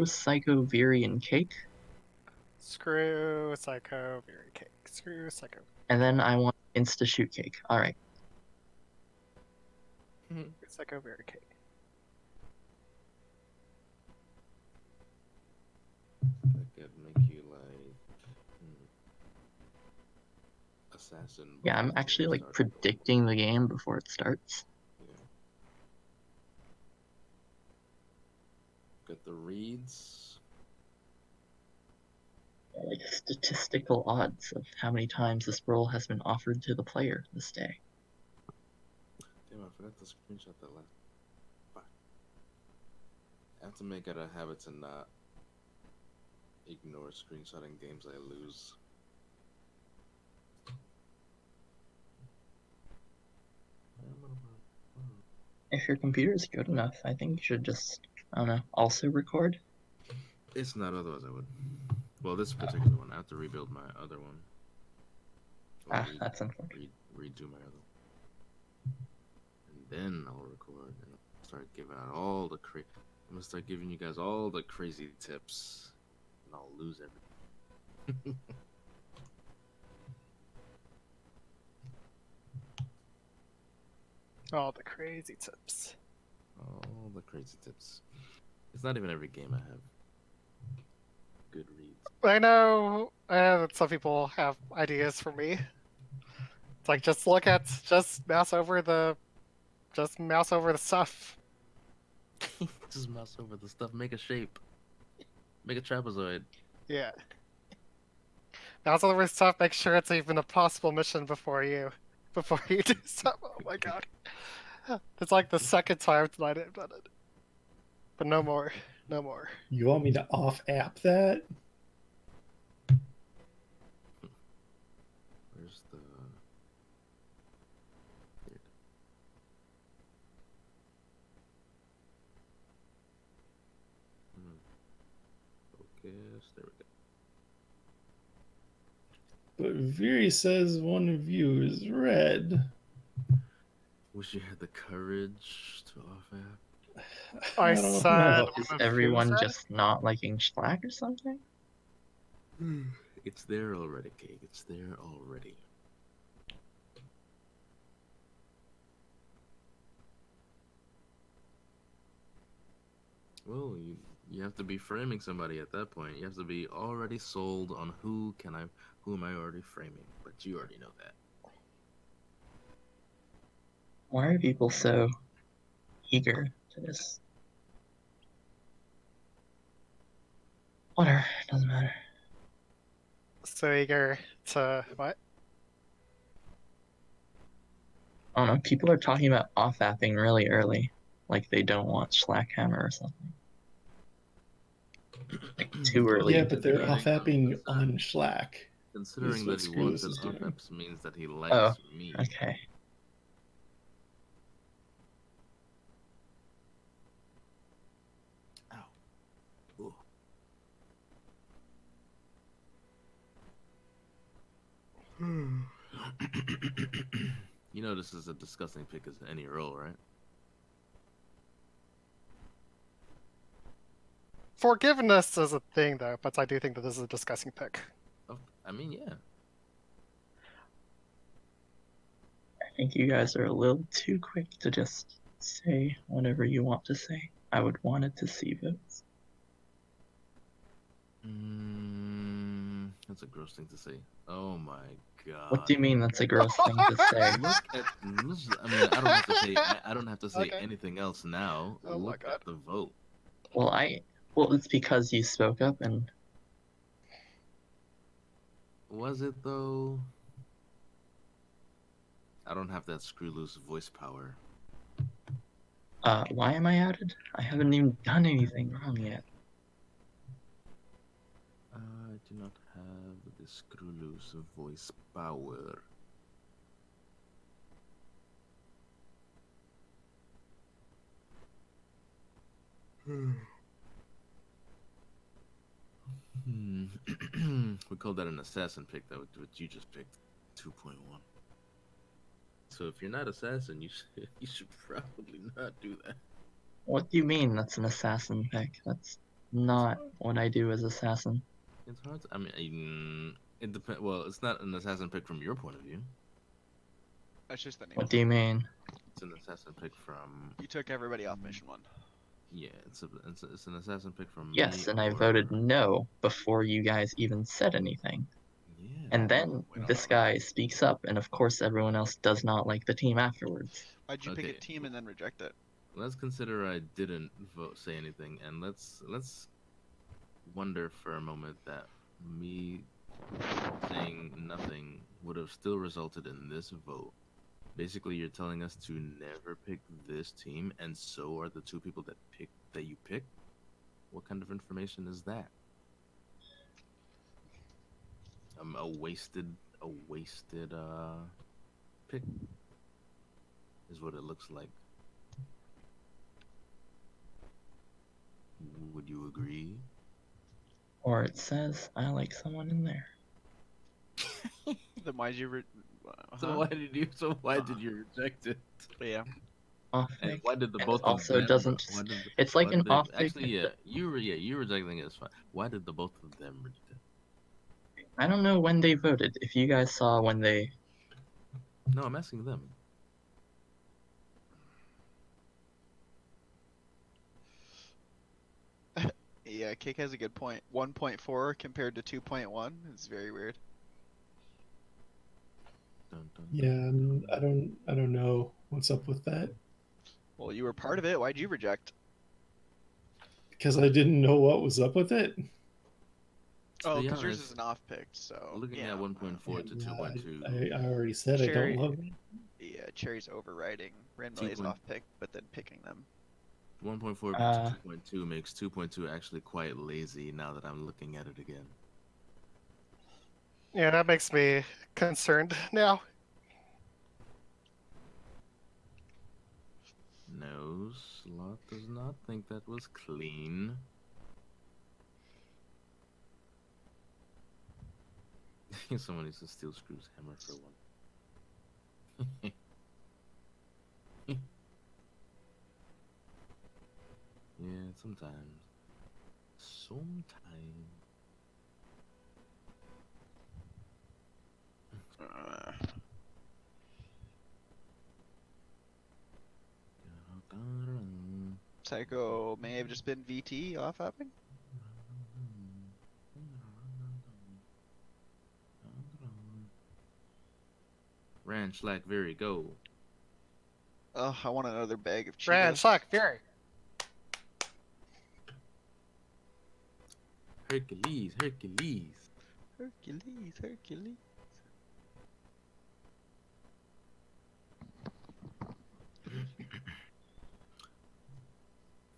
Psychovirian Cake, Screw Psycho Berry Cake. Screw Psycho. and then I want Insta Shoot Cake. All right. Psycho Berry Cake. That could make you like assassin. Yeah, I'm actually like predicting the game before it starts. Yeah. Got the reads. Like statistical odds of how many times this role has been offered to the player this day. Damn, I forgot to screenshot that last. Fuck. I have to make it a habit to not ignore screenshotting games I lose. If your computer is good enough, I think you should just, I don't know, also record. It's not, otherwise I would. Well, this particular one, I have to rebuild my other one. That's unfortunate. Redo my other one. And then I'll record and start giving out all the I'm gonna start giving you guys all the crazy tips. And I'll lose everything. All the crazy tips. All the crazy tips. It's not even every game I have good reads. I know that some people have ideas for me. It's like just mouse over the stuff. Just mouse over the stuff, make a shape. Make a trapezoid. Yeah. Mouse over the stuff, make sure it's even a possible mission before you do stuff. Oh my god. It's like the second time tonight I've done it. But no more. No more. You want me to off-app that? Where's the... Focus, there we go. But Viri says one of you is red. Wish you had the courage to off-app. I don't said... know. Is everyone just not liking Schlack or something? It's there already, Cake. It's there already. Well, you have to be framing somebody at that point. You have to be already sold on who am I already framing? But you already know that. Why are people so eager to this? Whatever, doesn't matter. So eager to what? I don't know, people are talking about off-apping really early. Like they don't want Schlackhammer or something. Like too early. Yeah, but they're off-apping on Schlack. Considering that he wants an off-apps means that he likes me. Okay. You know this is a disgusting pick as any roll, right? Forgiveness is a thing, though, but I do think that this is a disgusting pick. Oh, I mean, yeah. I think you guys are a little too quick to just say whatever you want to say. I would want it to see votes. That's a gross thing to say. Oh my god. What do you mean that's a gross thing to say? I mean, I don't have to say anything else now. Oh my god. At the vote. Well, it's because you spoke up and... Was it though? I don't have that screw loose voice power. Why am I added? I haven't even done anything wrong yet. I do not have the screw loose voice power. We call that an assassin pick. That what you just picked, 2.1. So if you're not assassin, you should probably not do that. What do you mean that's an assassin pick? That's not what I do as assassin. It's hard. I mean, it depends. Well, it's not an assassin pick from your point of view. That's just the name. What do you mean? It's an assassin pick from. You took everybody off mission 1. Yeah, it's an assassin pick from Yes, me. and I or- voted no before you guys even said anything. Yeah. And then Wait, this hold on. guy speaks up, and of course everyone else does not like the team afterwards. Why'd you pick Okay. a team and then reject it? Let's consider I didn't say anything, and let's wonder for a moment that me saying nothing would have still resulted in this vote. Basically, you're telling us to never pick this team, and so are the 2 people that you picked. What kind of information is that? A wasted pick is what it looks like. Would you agree? Or it says, I like someone in there. Then why'd you So why did you reject it? Yeah. Off And pick. why did the And both it also of them? doesn't. Why did It's like why an did they- off pick. Actually, yeah, you rejecting it is fine. Why did the both of them reject it? I don't know when they voted. If you guys saw when they. No, I'm asking them. Yeah, Cake has a good point. 1.4 compared to 2.1 is very weird. Dun, dun, Yeah, dun, I don't know what's up with that Well, you were part of it. Why'd you reject? because I didn't know what was up with it. Oh, be because yours honest, is an off pick, so. Looking yeah. at 1.4 to And, 2.2, I already said I Cherry- don't love it. Yeah, Cherry's overriding Renmele's 2.0. off pick, but then picking them. 1.4 Uh, to 2.2 makes 2.2 actually quite lazy now that I'm looking at it again. Yeah, that makes me concerned now. No, Slot does not think that was clean. Someone needs to steal Screw's hammer for one. Yeah, sometimes. Sometimes. Uh, Psycho may have just been VT off hopping. Ranch like very go. Oh, I want another bag of Cheetos. Ran, suck, Fury. Hercules, Hercules. Hercules.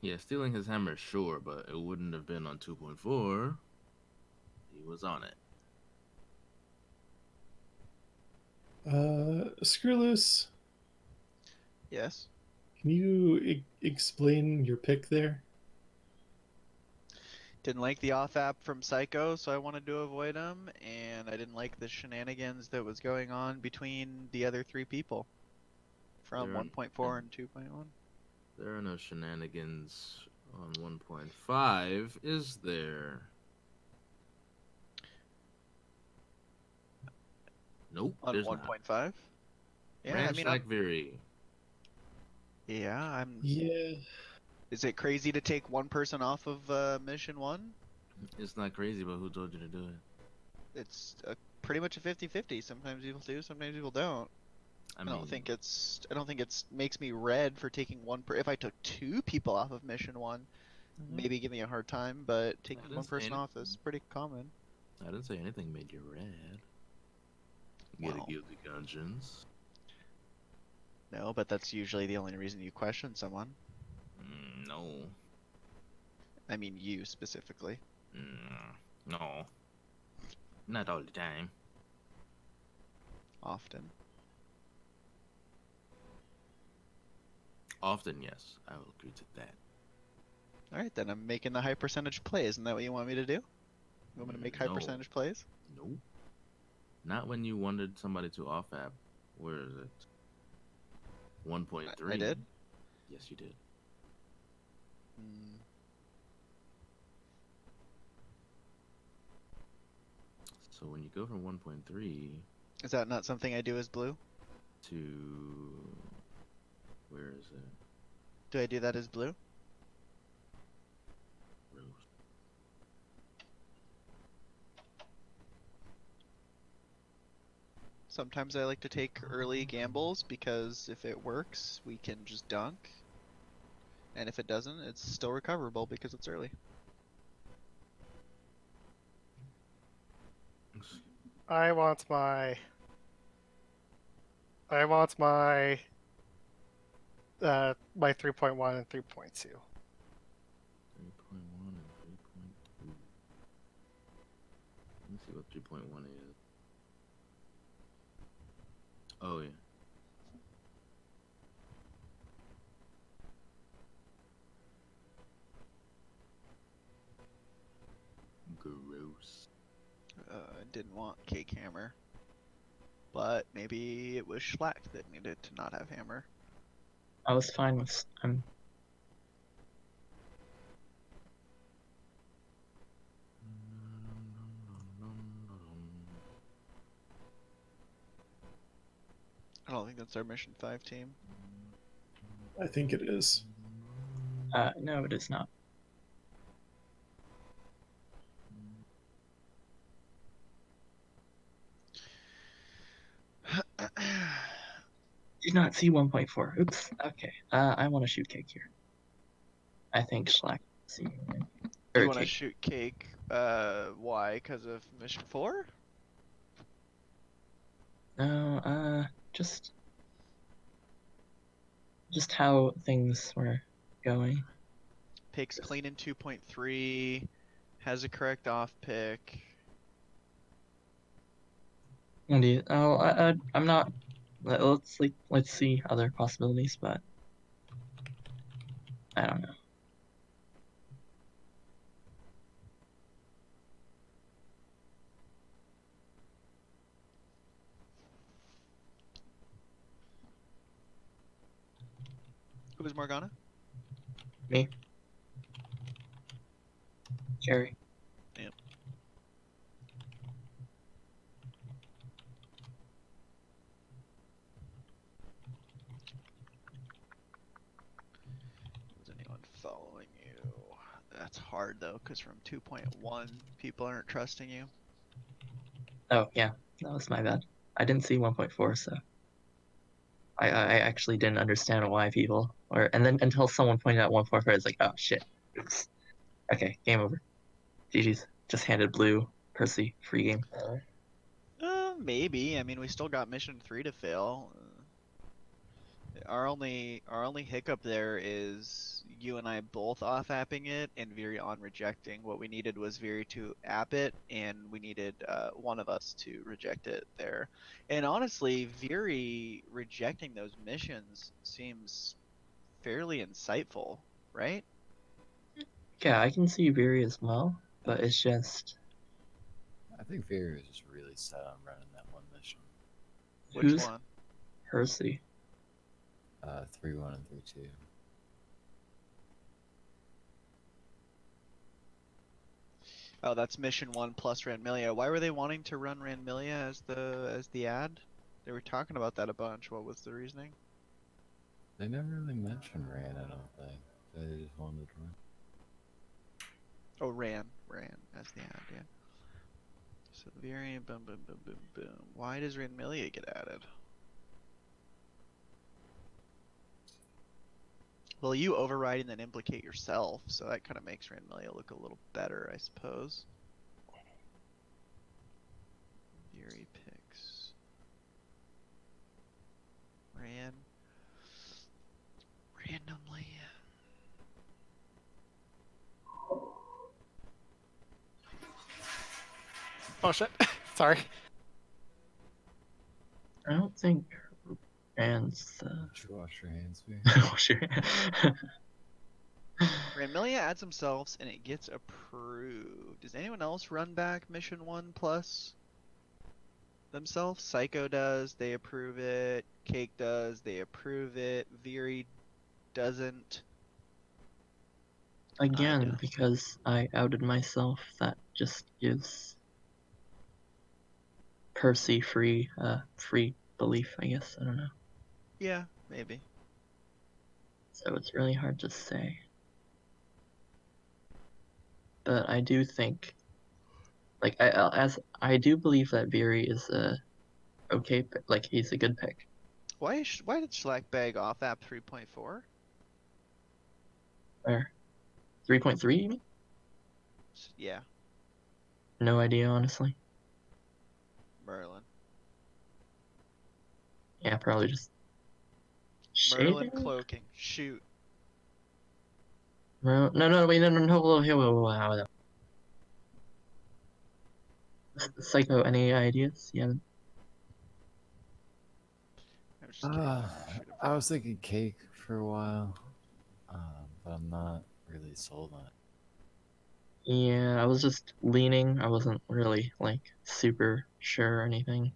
Yeah, stealing his hammer, sure, but it wouldn't have been on 2.4. He was on it. Screw loose. Yes. Can you explain your pick there? Didn't like the off app from Psycho, so I wanted to avoid him, and I didn't like the shenanigans that was going on between the other 3 people from There- 1.4 and 2.1. There are no shenanigans on 1.5, is there? Nope, On there's not. 1.5? Yeah, I Ranch mean, like very. I'm. Yeah. Is it crazy to take one person off of mission 1? It's not crazy, but who told you to do it? It's pretty much a 50-50. Sometimes people do, sometimes people don't. I I mean, don't think it's. I don't think it's makes me red for taking one. If I took 2 people off of mission 1, maybe give me a hard time. But taking didn't one say person off anything. is pretty common. I didn't say anything made you red. Get Well. a guilty conscience. No, but that's usually the only reason you question someone. No. I mean, you specifically. No. Not all the time. Often. Often, yes. I will agree to that. All right, then I'm making the high percentage play. Isn't that what you want me to do? You want me to make high No. percentage plays? Nope. Not when you wanted somebody to off app. Where is it? 1.3. I did? Yes, you did. So when you go from 1.3 Is that not something I do as blue? to where is it? Do I do that as blue? Rose. Sometimes I like to take early gambles because if it works, we can just dunk. And if it doesn't, it's still recoverable because it's early. I want my. My 3.1 and 3.2. 3.1 and 3.2. Let me see what 3.1 is. Oh yeah. Gross. I didn't want Cake Hammer. But maybe it was Schlack that needed to not have Hammer. I was fine with. I don't think that's our Mission 5 team. I think it is. No, it is not. Did not see 1.4. Oops. Okay. I want to shoot Cake here. I think Schlack. See. Or You want to Cake. shoot Cake, why? Because of Mission 4? No. Just how things were going. Picks clean in 2.3, has a correct off pick. What do you? I'm not. Let's see other possibilities, but I don't know. Who was Morgana? Me, Jerry. Yep. Was anyone following you? That's hard though, because from 2.1, people aren't trusting you. Oh yeah, that was my bad. I didn't see 1.4, so I actually didn't understand why people and then until someone pointed out 1.4, it's like, oh shit. Oops. Okay, game over. GG's. Just handed blue Percy free game. Maybe. I mean, we still got Mission 3 to fail. Our only hiccup there is you and I both off-apping it and Viri on rejecting. What we needed was Viri to app it, and we needed one of us to reject it there. And honestly, Viri rejecting those missions seems fairly insightful, right? Yeah, I can see Viri as well, but it's just I think Fury was just really set on running that one mission. Which who's one? Percy? 3-1 and 3-2. Oh, that's Mission 1 plus Ranmilia. Why were they wanting to run Ranmilia as the ad? They were talking about that a bunch. What was the reasoning? They never really mentioned Ran, I don't think. They just wanted to run. Oh, ran as the ad, yeah. So variant, boom, boom, boom, boom, boom. Why does Ranmilia get added? Well, you override and then implicate yourself, so that kind of makes Ranmilia look a little better, I suppose. Fury picks. Ran. Randomly. Oh shit. Sorry. I don't think Rand's Did you wash your hands, Fury? oh sure. Ranmilia adds themselves and it gets approved. Does anyone else run back Mission 1 plus themselves? Psycho does, they approve it. Cake does, they approve it. Viri doesn't. Again, don't. because I outed myself, that just gives Percy free belief, I guess. I don't know. Yeah, maybe. So it's really hard to say. But I do think, like, I do believe that Veery is a okay, like he's a good pick. Why did Schlackbag off app 3.4? Or 3.3, you mean? Yeah, No idea, honestly. Merlin. Yeah, probably just Merlin shading. cloaking. Shoot. No, wait, no, here, wait. Psycho, any ideas? Yeah. I was just kidding. Shoot him I for was thinking cake for a while, but I'm not really sold on it. Yeah, I was just leaning. I wasn't really like super sure or anything.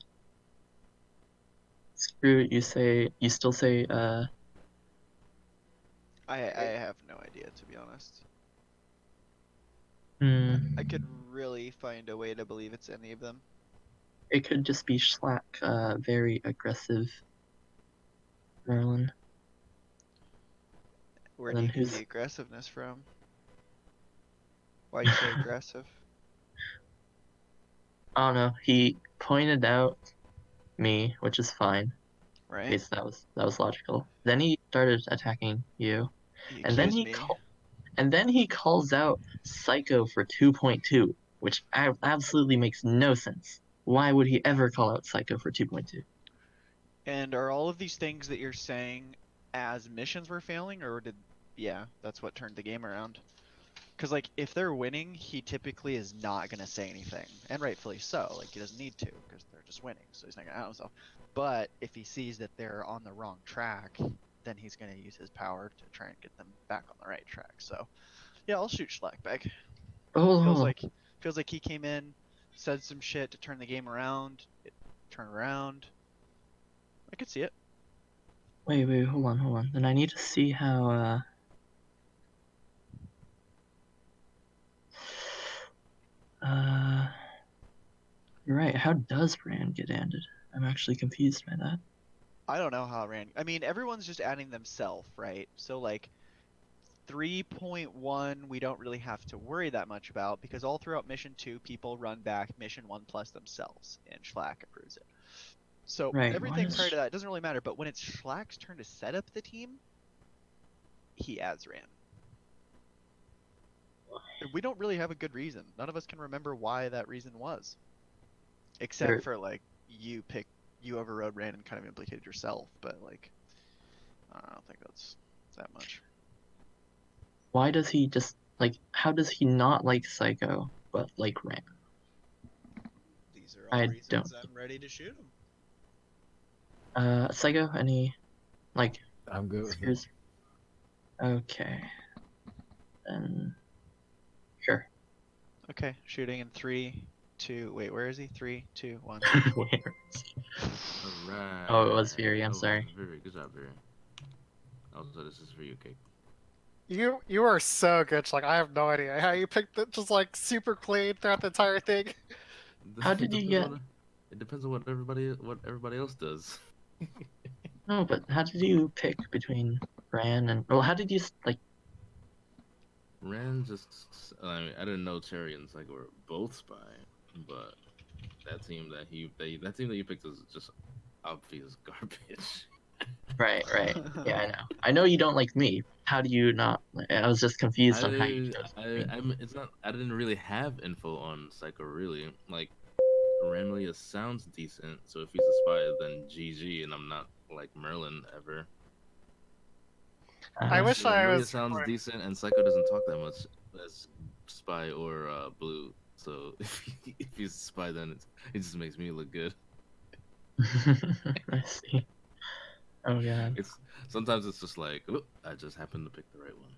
Screw it, you still say I have no idea, to be honest. I could hmm, really find a way to believe it's any of them. it could just be Schlack, very aggressive Merlin. Where And do then you get the who's aggressiveness from? Why you so aggressive? I don't know, he pointed out me, which is fine. Right? Okay, so that was logical. Then he started attacking you. He And then accused he me. calls out Psycho for 2.2, which absolutely makes no sense. Why would he ever call out Psycho for 2.2? And are all of these things that you're saying as missions were failing, or did... Yeah, that's what turned the game around. Because, like, if they're winning, he typically is not going to say anything. And rightfully so. Like, he doesn't need to, because they're just winning, so he's not going to out himself. But if he sees that they're on the wrong track, then he's going to use his power to try and get them back on the right track. So, yeah, I'll shoot Schlackback. Feels Oh, like he came in, said some shit to turn the game around. It turned around. I could see it. wait, hold on. Then I need to see how, you're right. How does Brand get ended? I'm actually confused by that. I don't know how it ran. I mean, everyone's just adding themselves, right? So, like, 3.1 we don't really have to worry that much about because all throughout mission 2 people run back mission 1 plus themselves and Schlack approves it. So Right, why everything does... prior to that doesn't really matter, but when it's Schlack's turn to set up the team, he adds Ran. We don't really have a good reason. None of us can remember why that reason was. Except There, for like you overrode Ran and kind of implicated yourself, but like I don't think that's that much. why does he just, like, how does he not like Psycho, but like Ram? These are all I reasons don't... I'm ready to shoot him. Psycho, any, like, I'm good with it. screws? Okay. Then, sure. Okay, shooting in 3, 2. Wait, where is he? 3, 2, 1. Where? Alright. Oh, it was Fury, I'm Oh, sorry. very good job, Very. Also, this is for you, Cake. You are so good. Like I have no idea how you picked it. Just like super clean throughout the entire thing. How did you get... It depends on what everybody else does. No, but how did you pick between Bran and... Well, how did you, like... Ran just, I mean, I didn't know Cherry and Psycho were both spy, but that team that you picked is just obvious garbage. Right. Yeah, I know. I know you don't like me. How do you not... I was just confused on how you chose between... It's not. I didn't really have info on Psycho really. Like Ramlia sounds decent, so if he's a spy, then GG, and I'm not like Merlin ever. I Uh, wish I Ramlia was sounds recording. decent, and Psycho doesn't talk that much as spy or blue. So if he's a spy, then it just makes me look good. I see. Oh, God. It's sometimes it's just like, oh, I just happened to pick the right one.